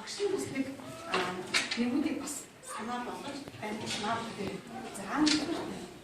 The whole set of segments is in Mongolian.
багшийн бүсник нэмүүдийг бас санаа болгож байна гэдэг. За Darhamane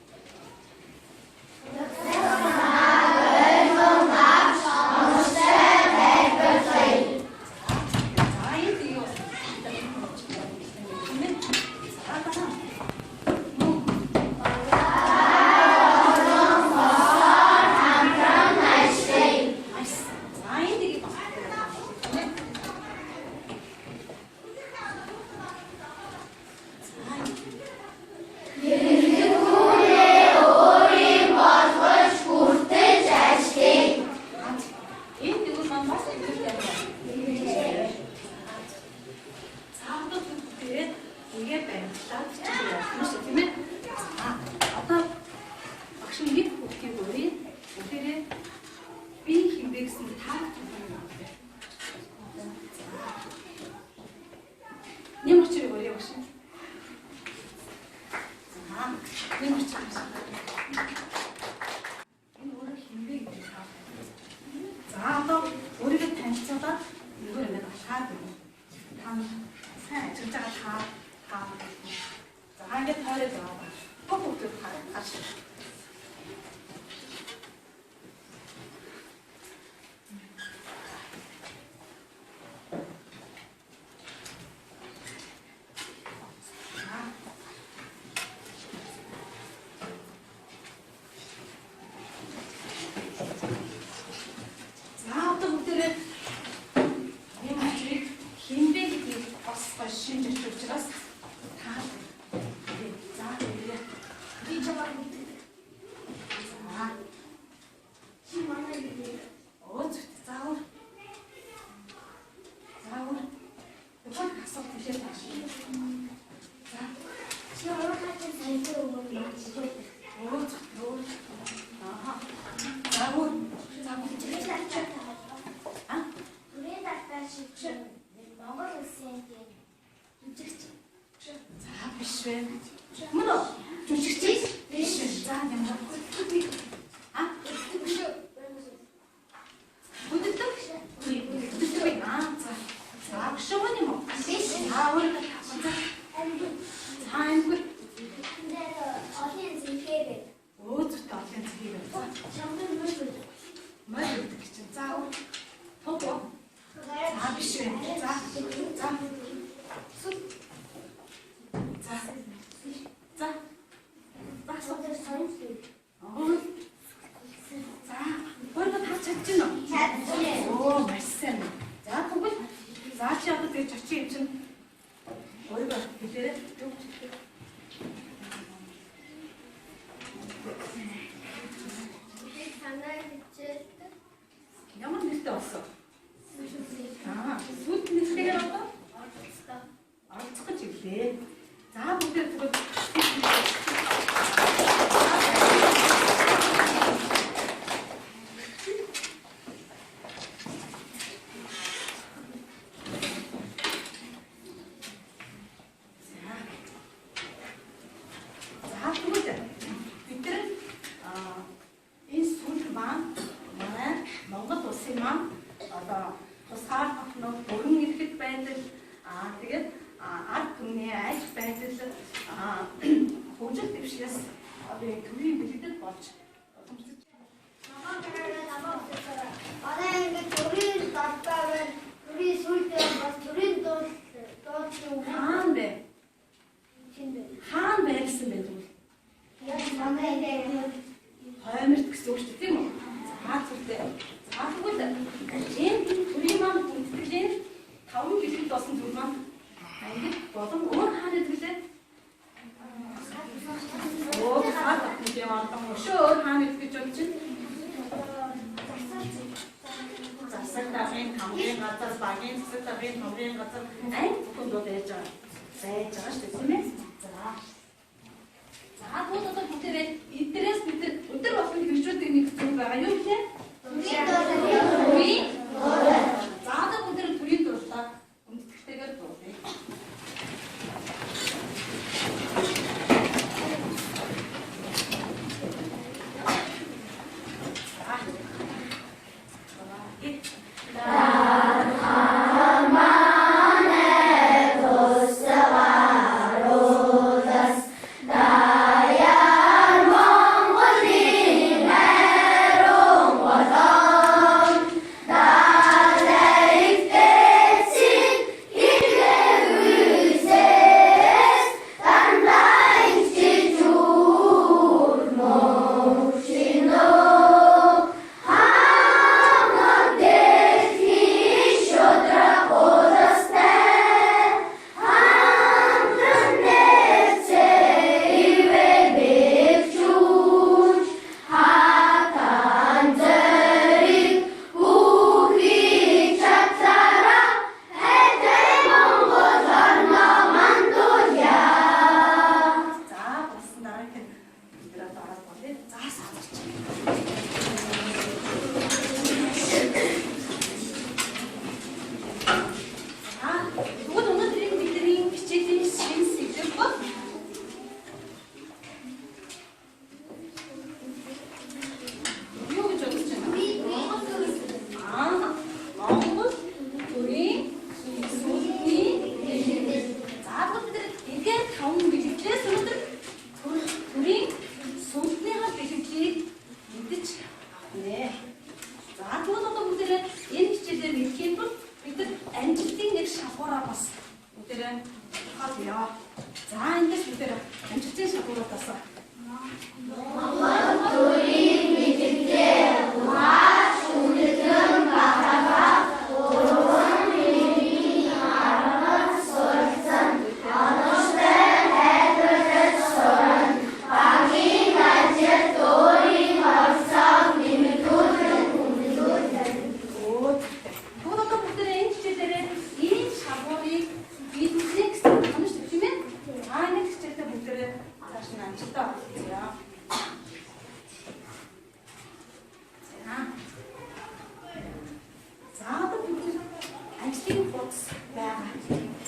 ажлын хуудас байгаа.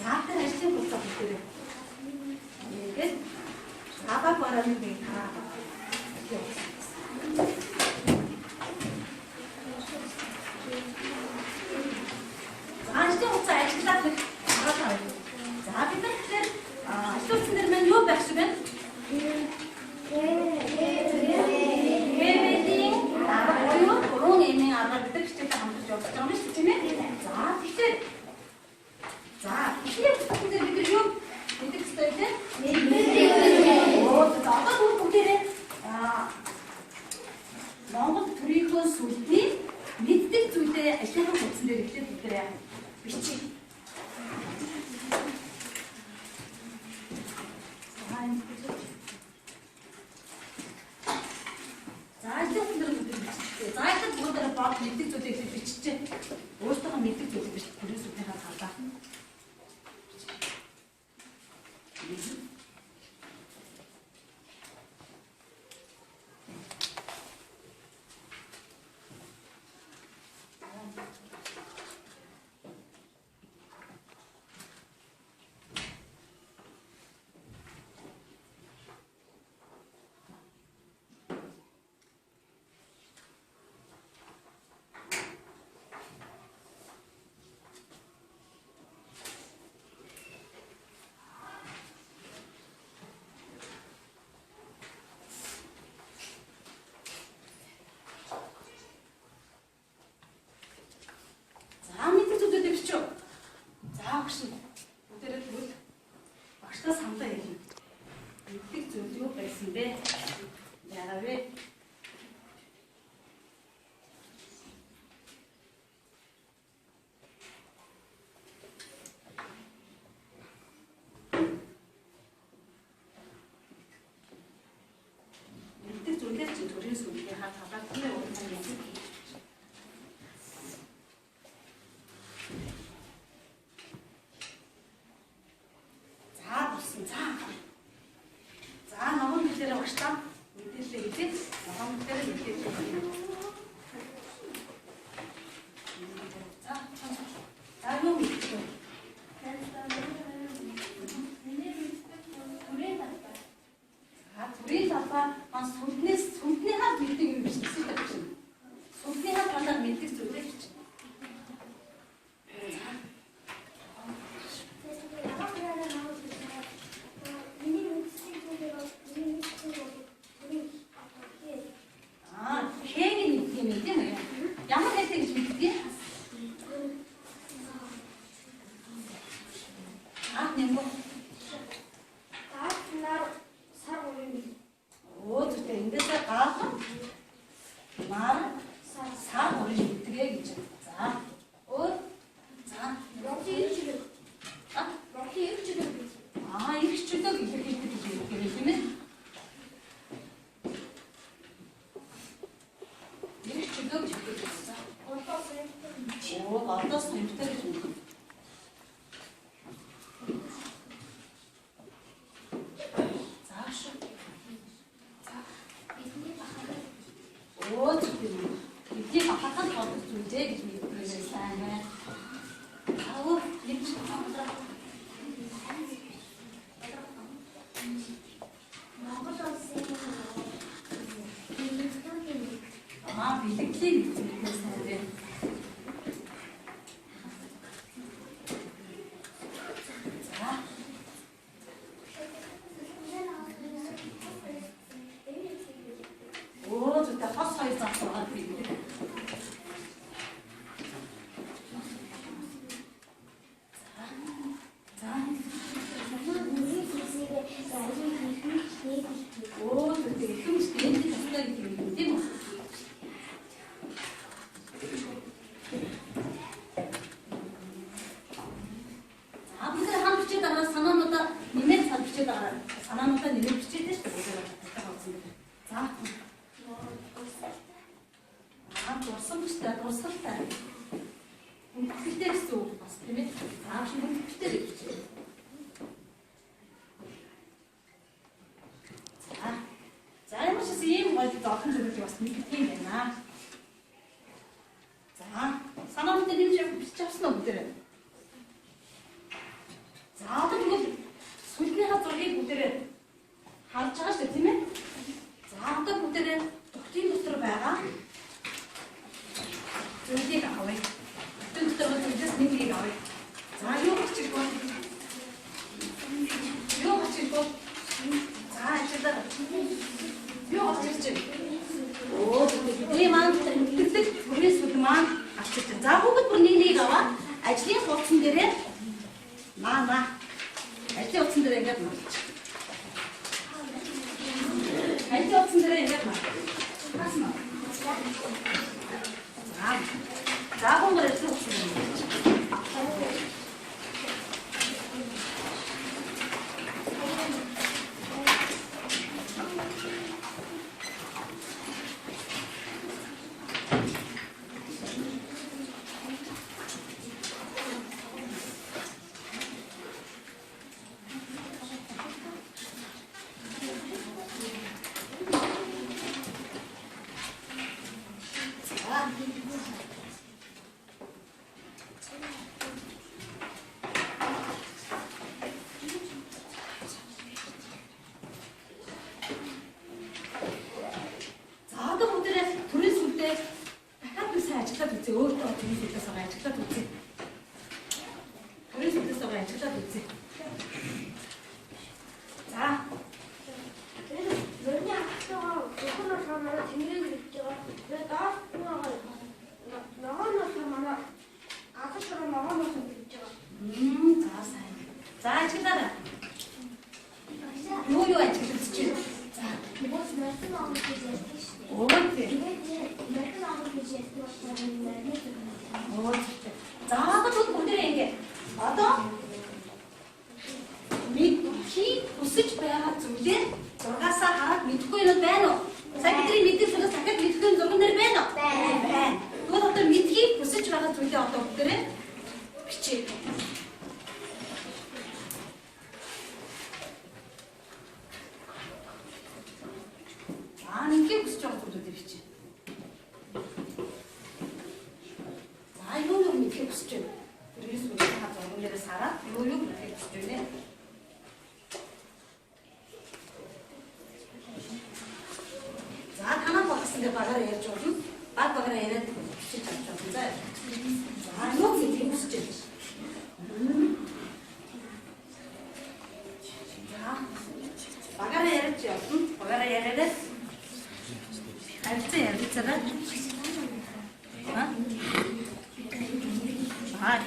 За тэр ажлын хуудасаа бүгдээ. Тэгээд аваа барааны нэг хараа. Ажлын хуудас ажиллаад нэг хараад байна. За бид нар тэгэхээр ажлын хуудсан дээр маань юу байх шиг байна? Гурван эмийн аргаар бид нар хичээлээ хамтарч явуулж байгаа юм шүү дээ, тийм ээ? За тэгэхээр ихний хуудсан дээр бид нар юу мэдэх ёстой вэ? За одоо бүгдээрээ Монгол төрийнхөө сүлдийн мэддэг зүйлээ ажлын хуудсан дээр ихлээр бүгдээрээ бичих. Бод мэддэг зүйлийг биччихээ. Өөртөө мэддэг зүйлийг биш төрөөсүүдийнхээ талаа. Багштай самлаа хэлнэ. Мэддэг зүйл юу байсан бэ? Яагаад вэ? Мэддэг зүйлээр чи төрийн сүлдээ хаа талаар тийм үү? За намын хэлээр багштаа мэдээлэл хэлээ. Намын хэлээр мэдээлэл. За юу мэддэг вэ? Төрийн талбай маань сүлднийхаа мэддэг юм биш үү? Сүлднийхаа талаар мэддэг зүйлээ гэж. За, санаандаа нэмж бичиж авсан уу бүгдээ? нэг авъя. За юу гэж ирэх вэ? Юу гэж ирэх вэ? За ачаалаа. Юу гэж ирж байна? Оо бидний маань тэтгэлэг хүрээсүүд маань авчиж. За бүгд бүр нэг аваа. Ажлын хуудсан дээрээ маа. Ажлын хуудсан дээрээ ингээд марч. Ажлын хуудсан дээрээ ингээд марч. Хасна. За гомгор ажлын хуудсан дээрээ.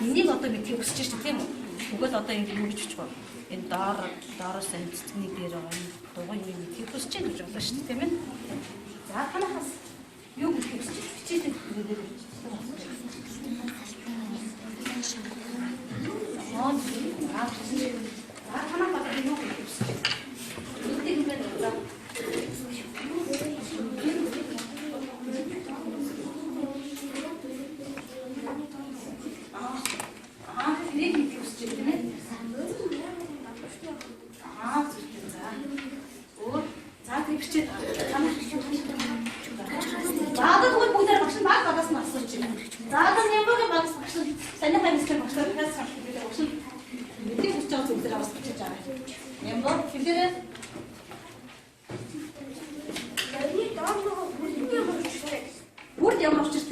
Энийг одоо мэдхийг хүсэж шүү дээ тийм үү? Тэгвэл одоо ингэ юу гэж очих вэ? Энэ доороос энэ цэцгний дээр байгаа энэ дугуй юм мэдхийг хүсэж гэж болно шүү дээ тийм ээ? За танахаас юу гэдгийг хүсэж хичээдэг гэдэг. За танах одоо юу гэдгийг хүсэж байна? Үүнийг юм байна.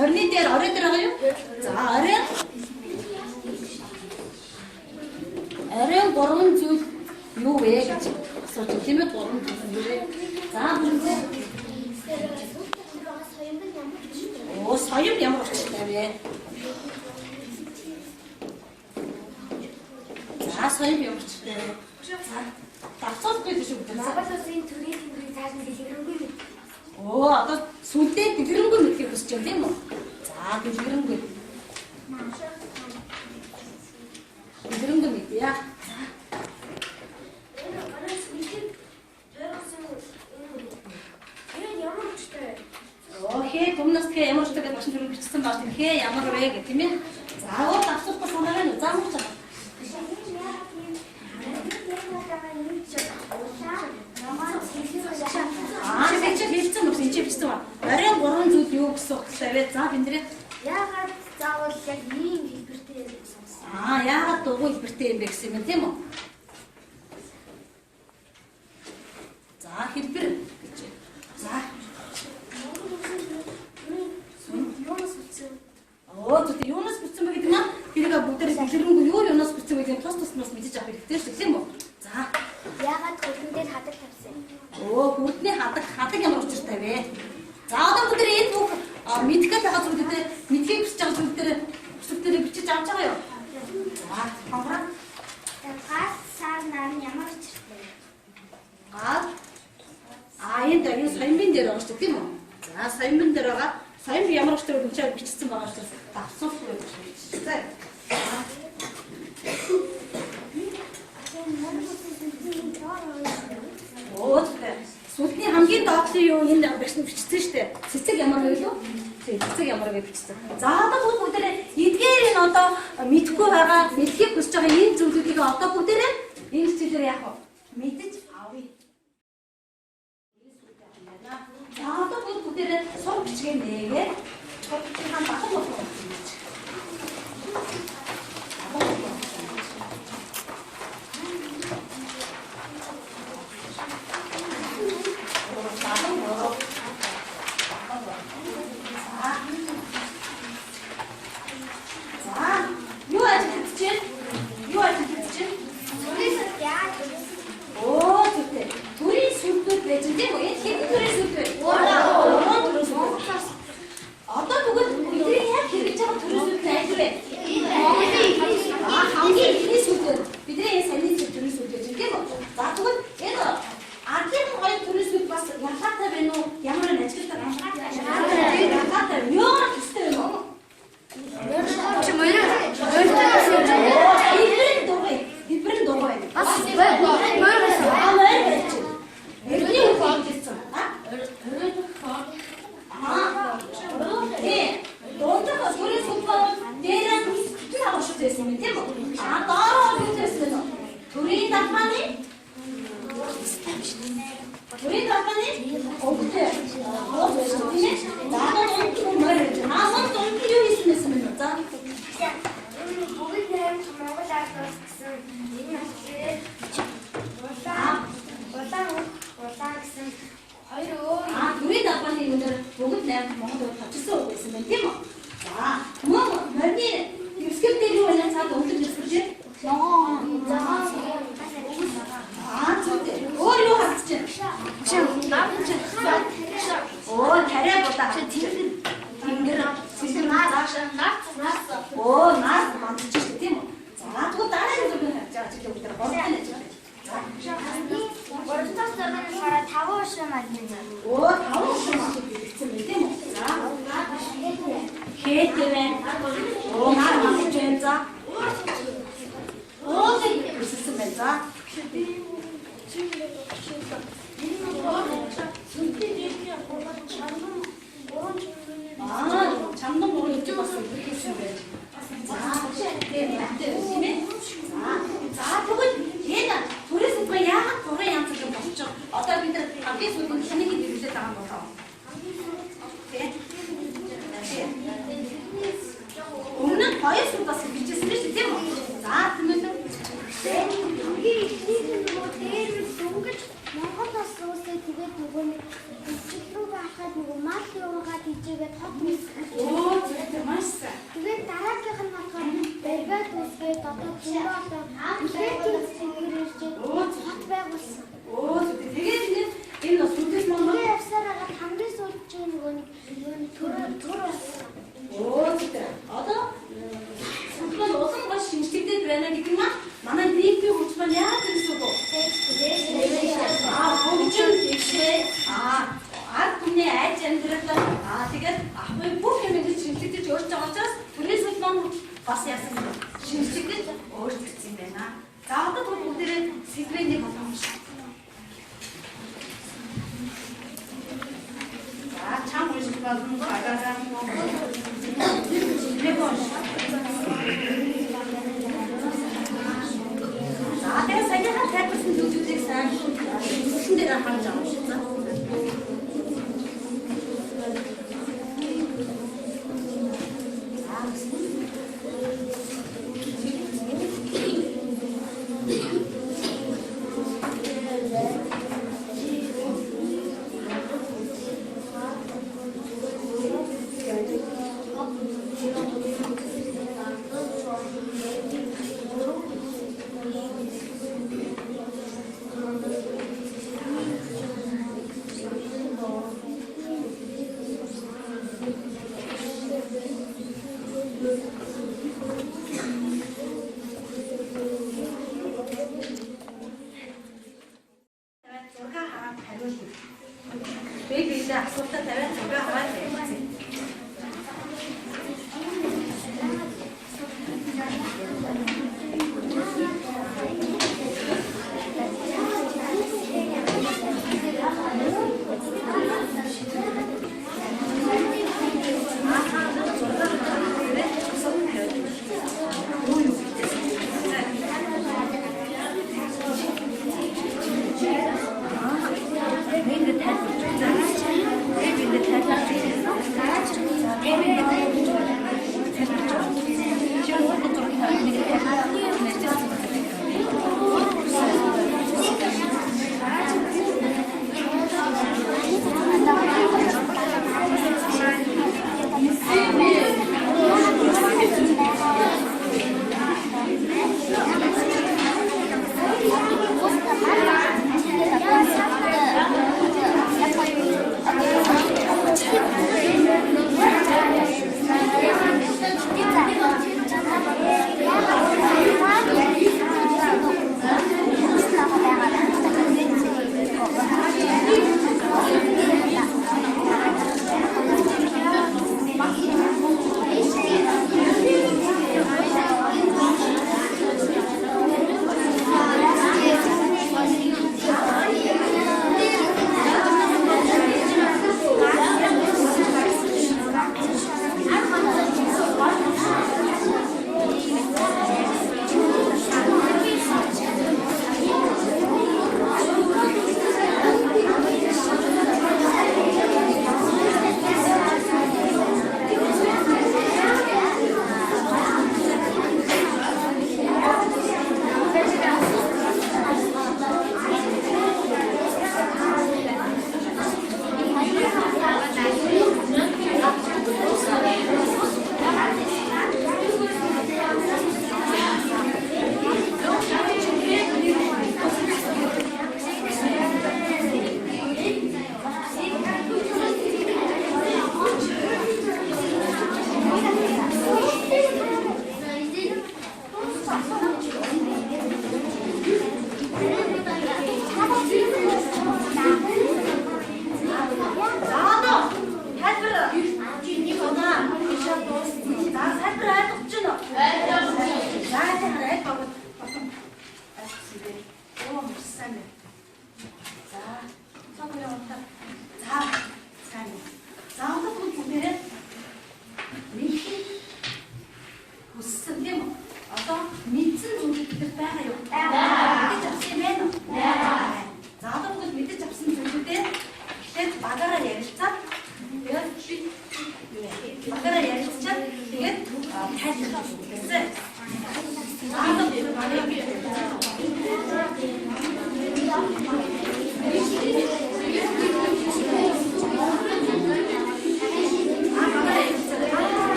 Морины дээр орой дээр байгаа юу? За орой. Орой 3 зүйл юу вэ гэж асууж тийм ээ 3 зүйл юу вэ? За соём ямар учиртай вэ? За соём ямар учиртай вэ? Давцуулах гэж шүү дээ. Монгол улсын төрийн тэмдгэрийн цааш нь дэлгэрэнгүй мэд. Оо одоо сүлдээ дэлгэрэнгүй мэдхийг хүсэж байна тийм үү? За дэлгэрэнгүй. Дэлгэрэнгүй мэдээ. Хээ түмнэс хээ ямар ч гэдэг машин төрөг бичсэн баг тийм хээ ямар вэ гэх тийм ээ. За уу давсахгүй санаагаа нь заамж байгаа. Би чи хэлсэн үү? Энд чи бичсэн ба. Оройн 3 зүйл юу гэсэн утгатай вэ? За биндрээ. Яагаад заавал яг ийм хэлбэртэй гэсэн. Яагаад дугуй хэлбэртэй юм бэ гэсэн юм тийм үү? За хэлбэр гэж. За. Юунаас үтсэн? Тэгтээ юунаас бүтсэн бэ гэдэг нь тэрийг бүгдээр дэлгэрэнгүй юунаас бүтсэн вэ гэдэг тус туснаас мэдэж авах хэрэгтэй шүү тийм үү? За. Яагаад хөлн дээр хадаг тавьсан? Хөлний хадаг ямар учиртай вэ? За одоо бүгдээр энэ бүх мэдгээд байгаа зүйлүүдээ мэдхийг хүсэж байгаа зүйлүүдээр бичиж авч байгаа юу? За, хамраа. Гал сар нар нь ямар учиртай? Гал энэ дээр соёмын дээр байгаа шүү тийм үү? За, соёмын дээр байгаа. Соём ямар учиртай вэ гэж бичсэн байгаа шүү. Давсуулах гэж бичсэн. Сүлтний хамгийн доотлын юу энэ бичсэн шүү дээ. Цэцэг ямар вэ лөө? Цэцэг ямар вэ бичсэн. За одоо бүгдээрээ эдгээр энэ одоо мэдхгүй байгаа, мэдхийг хүсэж байгаа энэ зүйлүүдийг одоо бүгдээрээ энэ зүйлээр яах вэ? Мэдэж авъя. За одоо бүгдээрээ сур бичгээ нээгээд сур бичгийн хам батар болох юм. Тэгээд энэ сүлдээс мөн явсараа хамгийн сүүлд чинь нөгөө нэг За тэгээ саяхан тайлбарсан зүйлүүдийг сайн шүлэн дээр харж авах шүү дээ. асуултаа тавиад зураг аваад явуулъя.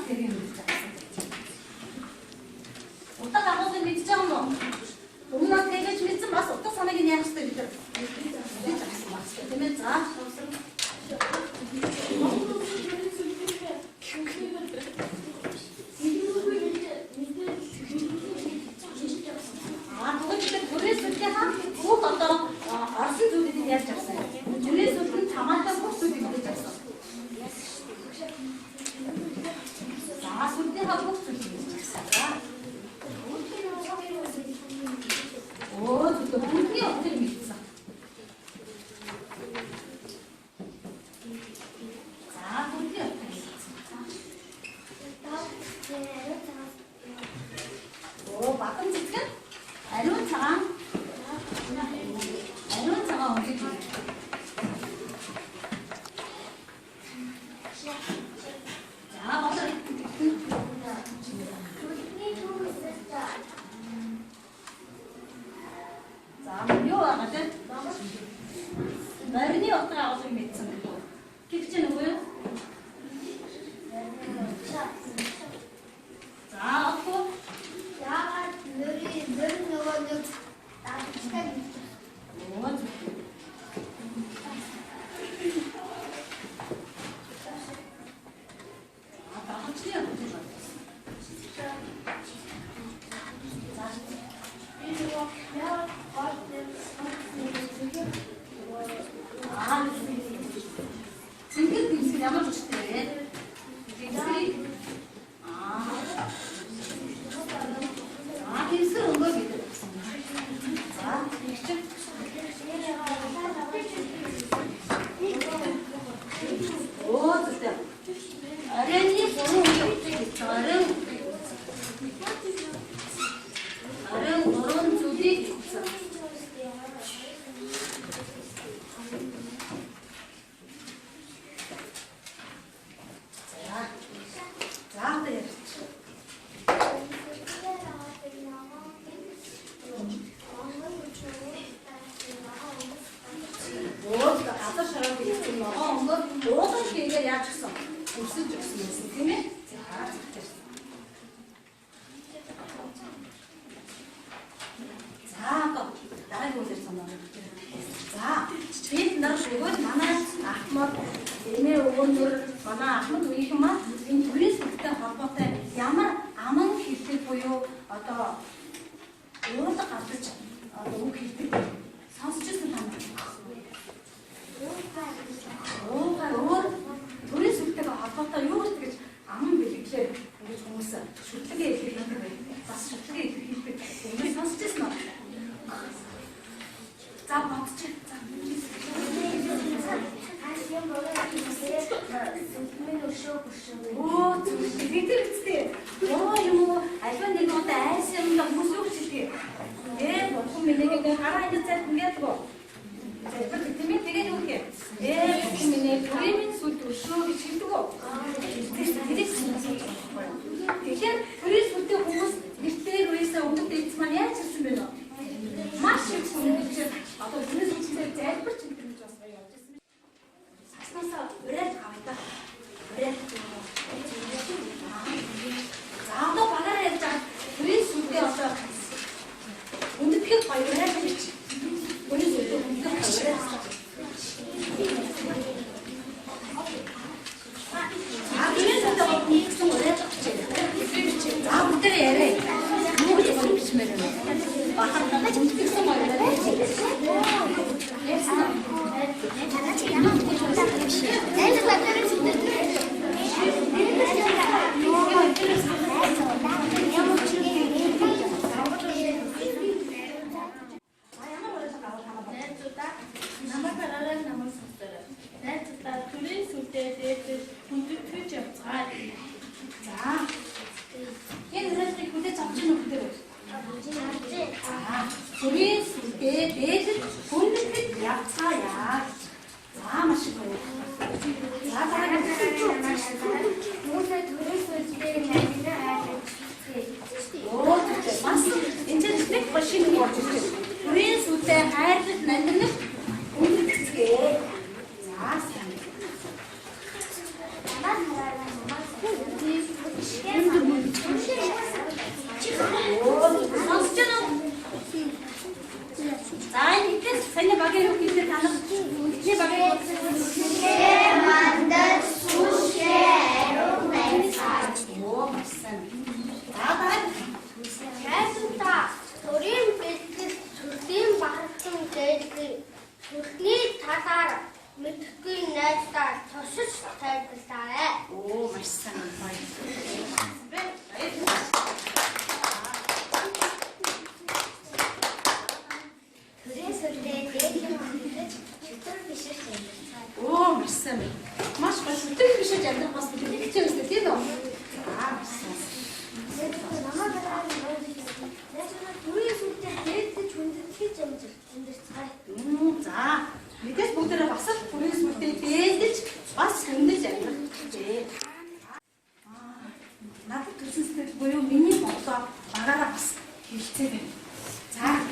되게 어디다 가서 믿지 않노? 오늘 되게 재밌지 마서 어디다 사내기 냐 했을 때 되면 자 그거 진짜 그랬을 때한 그거 갖다 알수 조리들이 했었어요. 그래서 그 담았던 복수들이 됐었어. 자, 손대하고 복수들이 됐었어. 오, 또 분이 어떻게 있어? 자, 분이 어떻게 있어? 오, 막은 지금? 알론 장. 알론 장아 어디? 자, 먼저. 자, 묘하거든. 나른이 어디가 어디 맺는 거? 기쁘지는 뭐요? 자, 없고. 야가 느린 여건데 나도 시간이 오, 다 확실히 어떻게 봐? 지금 김치 양을 주시대. 김치. 김치 온거 믿어. 자, 오, 됐다. 어른이 보는 게 없지. 어른 그런 주디 있어. 자, 그래. 뭐가 아까처럼 이렇게 모든 게 약속 무슨 적수는 때문에 자, 됐어. 자, 아까 나를 보셨어. 자, 뒤에 나 그리고 mana Ahmad ini onur mana Ahmad 우리 형만 인 둘이서 그때 바빴대. 야만 아만 길때 보여. 아까 오른쪽 갔었지. 너무 길때 사수짓을 하는 둘이서 그때가 바빴다. 요렇게 아무 얘기해. 우리 정우사 좋게 얘기했는데 나스 좋게 얘기했는데 오늘 사수짓은 안 돼. 자, 박수 쳐. 오, 되게 뭐, 알건 이거 날씨는 너무 쏙시게. 예, 볶음면에 하나 이제 준비했고. 자, 이거 그때면 되게 좋게. 예, 볶음면에 그림인 소도 수업이 지고. 되게 신나서. 대신 그릴 때 보고 이때로 해서 오늘 때 있지만 야, 좋습니다. 맛이 없으면 이제 아까 그래서 진짜 제일 훨씬 좋았어요. 그래서 그래 가니까 그래 자도 바라래 자 그래 술때 어서 근데 피가 빨리 그래 그렇지 우리 술때 우리가 그래 자 그래서 또 무슨 거래 자 그때 얘래 뭐 이거 비치면은 바한다가 좀 피서 말래 자, 얘는 그때 잡지는 그대로. 자, 우리 술때 매일 본드 약차야. 자, 마시고. 자, 잘하겠어. 오, 진짜 맛있어. 이제 스낵 마시는 거 같아. 우리 술때 하얀 날리는 본드 게. 자, 살부살해. 오, 맛있어. 그래서 내 얘기하는데 주tor pişirsin. О, 맛있어. Маш, 맛있어. Ты пишешь, я там посмотрю. Ты что, если ты дома? А, 맛있어. 자, 밑에서 보더라 봤어? 우리 볼때 데이지 бас 흔들지 않나? 네. 나도 무슨 스텝 보여? 미니 먹다 말아라 봤어. 이제 자.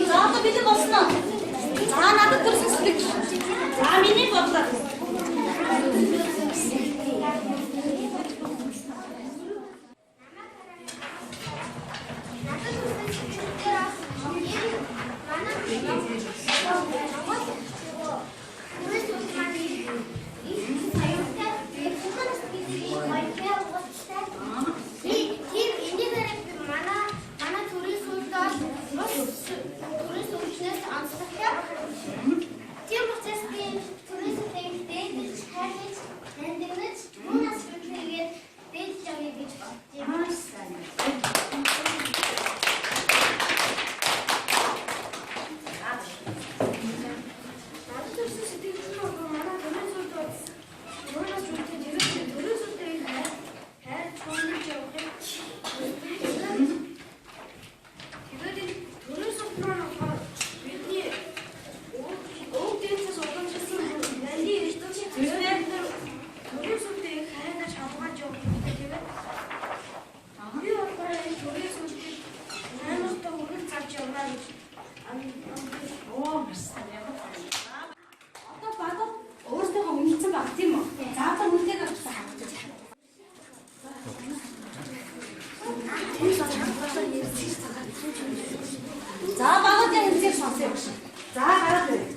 나도 밑에 봤어. 나도 그럴 수 있어. 나 미니 봤다. 자, 바가지 이제 봤어요. 자, 가라 그래.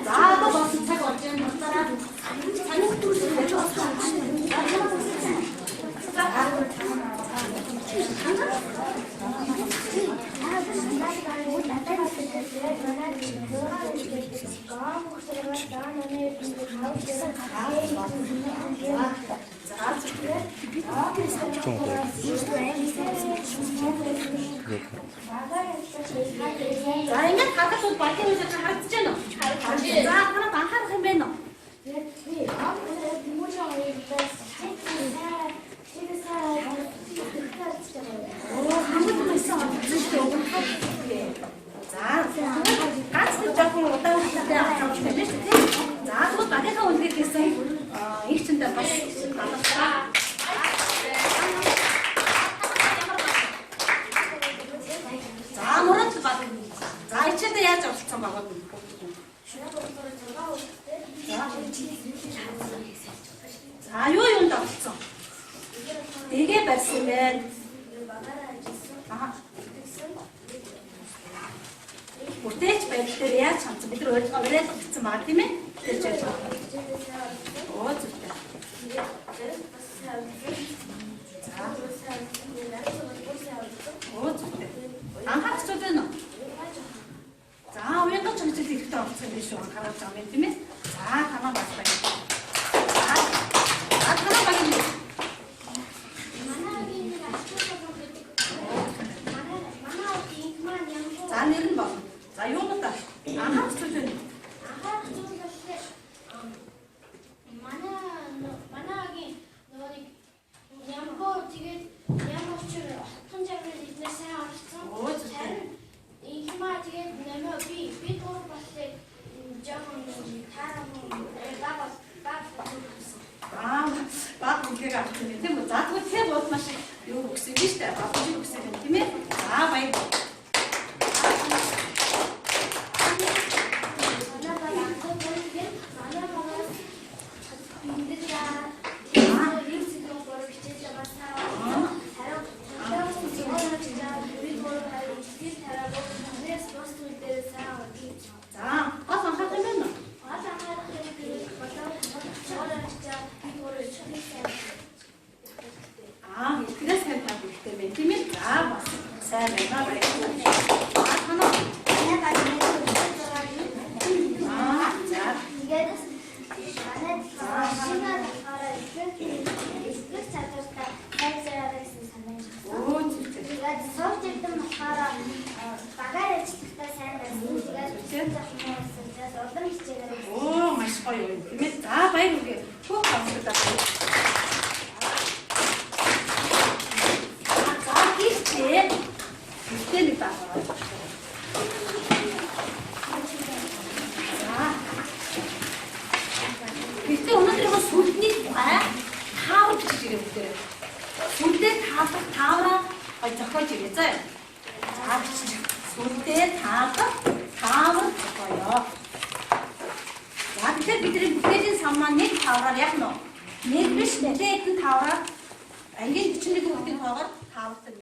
자, 또 봤어. 차가 어쩌면 없더라. 자, 이제 다가 또 밖에서 잘 쓰잖아. 자, 하나 다 하루 해매너. 아무것도 있어. 자, 같이 조금 왔다 갔다 자, 또 나대가 어떻게 됐어? 이춘다 봤어. 자, 뭐라도 봐. 자, 이제 돼야 좀 참 먹어. 자, 요용도 없어. 되게 봤으면 Urteç belirtiye çantı bir öyle öyle tuttu mademi tercih. O tuttu. O tuttu. Aha tuttu. 자, 왼쪽 전체 뒤부터 전체로 가라앉아 맨뒤에. 자, 하나 맞아요. 자, 하나 맞으면 자, 내린 봐. 자, 요거다. 아하, 수준. 만약에 너희 양보 되게 양보 수출을 혼자를 이제 생각했어. 이 희망 되게 내면 비 도로 봤을 때 정은 다른 나가 막 무게가 안 되는데 뭐 자꾸 태워 마시 요 목숨이 있다. 아버지 목숨이 때문에 아, 많이 ирээ бүгдээрээ. Сүлдээ таавраа зохиож ирээ заа. За бичиж. Сүлдээ таавар зохиоё. За тэгэхээр бидний бүтээлийн сан маань нэг таавраар яг нь нэг биш нэлээд хэдэн таавраар ангийн 41 хүүхдийн тоогоор таавартай